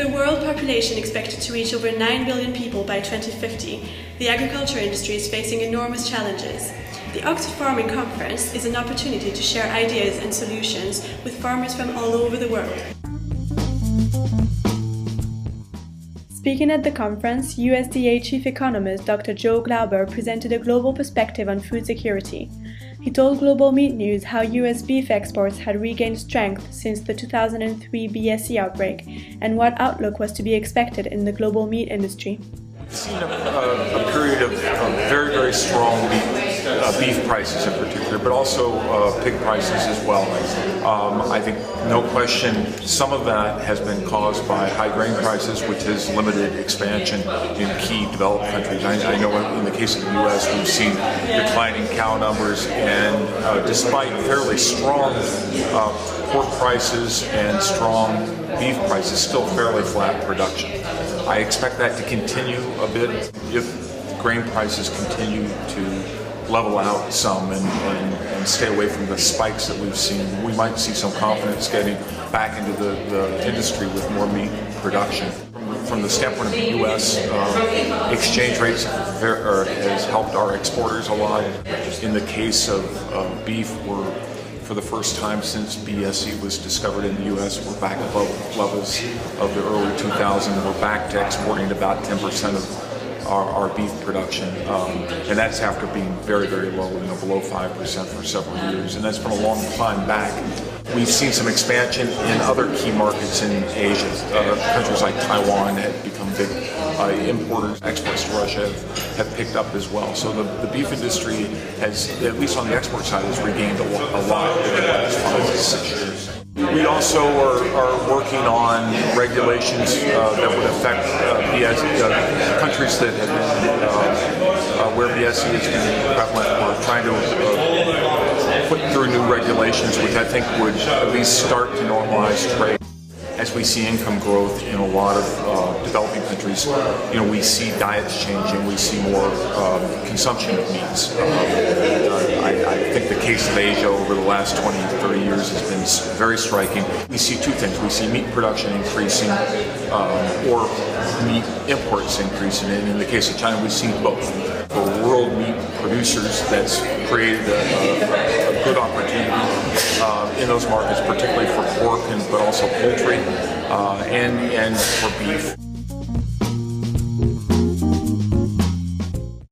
With the world population expected to reach over 9 billion people by 2050, the agriculture industry is facing enormous challenges. The Oxford Farming Conference is an opportunity to share ideas and solutions with farmers from all over the world. Speaking at the conference, USDA Chief Economist Dr. Joseph Glauber presented a global perspective on food security. He told Global Meat News how US beef exports had regained strength since the 2003 BSE outbreak and what outlook was to be expected in the global meat industry. We've seen a period of very, very strong beef prices in particular, but also pig prices as well. I think, no question, some of that has been caused by high grain prices, which has limited expansion in key developed countries. I know in the case of the U.S., we've seen declining cow numbers, and despite fairly strong pork prices and strong beef prices, still fairly flat production. I expect that to continue a bit if grain prices continue to level out some and stay away from the spikes that we've seen. We might see some confidence getting back into the industry with more meat production. From the standpoint of the U.S., exchange rates has helped our exporters a lot. In the case of beef, for the first time since BSE was discovered in the U.S., we're back above levels of the early 2000s. We're back to exporting about 10% of our beef production, and that's after being very, very low, below 5% for several years, and that's been a long climb back. We've seen some expansion in other key markets in Asia. Countries like Taiwan have become big importers. Exports to Russia have picked up as well. So the beef industry has, at least on the export side, has regained a lot over the last 5 to 6 years. We also are working on regulations that would affect countries that have been, where BSE has been prevalent. We're trying to put through new regulations which I think would at least start to normalize trade. As we see income growth in a lot of developing countries, we see diets changing, we see more consumption of meats. I think the case of Asia over the last 20, 30 years has been very striking. We see two things. We see meat production increasing or meat imports increasing. And in the case of China, we've seen both. For world meat producers, that's created a good opportunity in those markets, particularly for pork but also poultry and for beef.